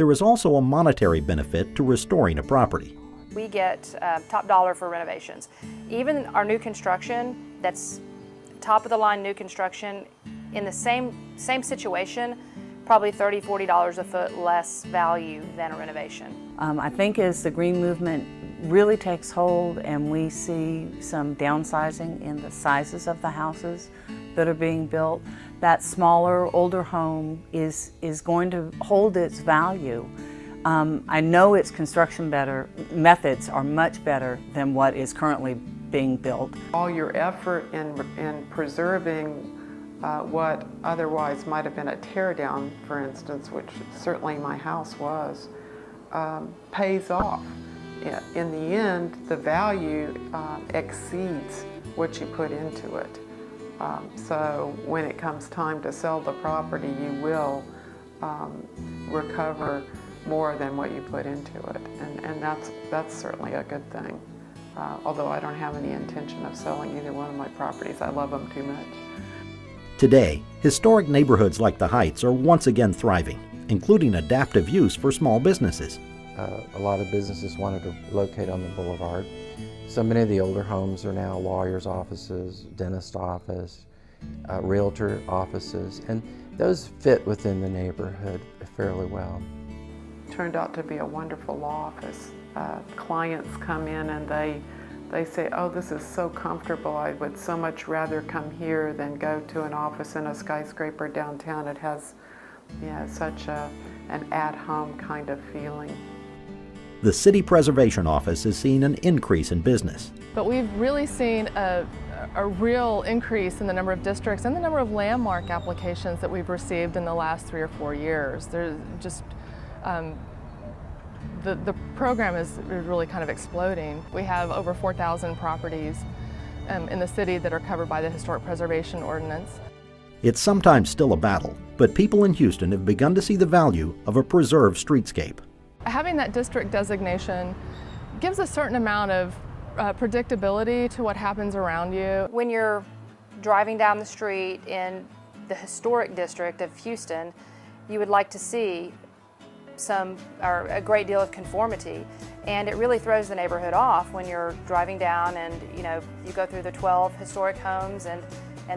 there is also a monetary benefit to restoring a property. We get top dollar for renovations. Even our new construction, that's top of the line new construction, in the same situation, probably $30, $40 a foot less value than a renovation. I think as the green movement really takes hold and we see some downsizing in the sizes of the houses that are being built, that smaller, older home is going to hold its value. I know its construction methods are much better than what is currently being built. All your effort in preserving what otherwise might have been a tear down, for instance, which certainly my house was, pays off. In the end, the value exceeds what you put into it. So when it comes time to sell the property, you will recover more than what you put into it. And that's certainly a good thing. Although I don't have any intention of selling either one of my properties. I love them too much. Today, historic neighborhoods like the Heights are once again thriving, including adaptive use for small businesses. A lot of businesses wanted to locate on the boulevard. So many of the older homes are now lawyers' offices, dentist office, realtor offices, and those fit within the neighborhood fairly well. Turned out to be a wonderful law office. Clients come in and they say, oh, this is so comfortable. I would so much rather come here than go to an office in a skyscraper downtown. It has such an at-home kind of feeling. The City Preservation Office has seen an increase in business. But we've really seen a real increase in the number of districts and the number of landmark applications that we've received in the last 3 or 4 years. There's just the program is really kind of exploding. We have over 4,000 properties in the city that are covered by the Historic Preservation Ordinance. It's sometimes still a battle, but people in Houston have begun to see the value of a preserved streetscape. Having that district designation gives a certain amount of predictability to what happens around you. When you're driving down the street in the historic district of Houston, you would like to see a great deal of conformity, and it really throws the neighborhood off when you're driving down and you go through the 12 historic homes and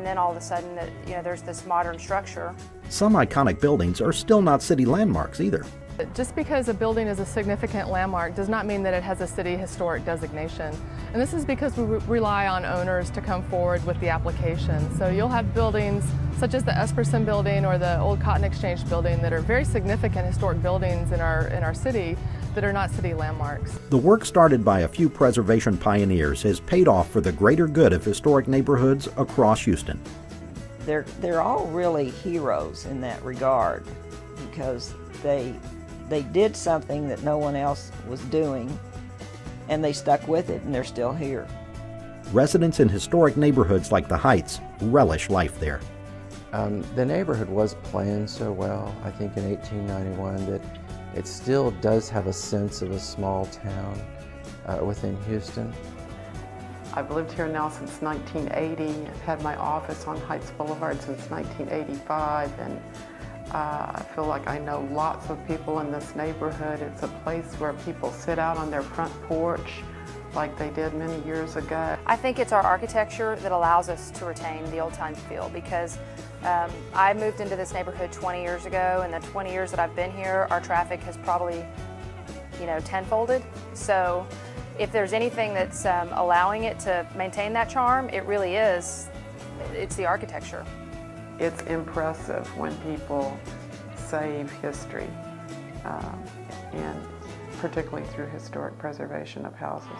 then all of a sudden there's this modern structure. Some iconic buildings are still not city landmarks either. Just because a building is a significant landmark does not mean that it has a city historic designation. And this is because we rely on owners to come forward with the application. So you'll have buildings such as the Esperson building or the old Cotton Exchange building that are very significant historic buildings in our city that are not city landmarks. The work started by a few preservation pioneers has paid off for the greater good of historic neighborhoods across Houston. They're all really heroes in that regard because they did something that no one else was doing, and they stuck with it, and they're still here. Residents in historic neighborhoods like the Heights relish life there. The neighborhood was planned so well, I think in 1891, that it still does have a sense of a small town within Houston. I've lived here now since 1980. I've had my office on Heights Boulevard since 1985, and I feel like I know lots of people in this neighborhood. It's a place where people sit out on their front porch like they did many years ago. I think it's our architecture that allows us to retain the old-time feel, because I moved into this neighborhood 20 years ago, and the 20 years that I've been here, our traffic has probably, tenfolded. So if there's anything that's allowing it to maintain that charm, it really is. It's the architecture. It's impressive when people save history, and particularly through historic preservation of houses.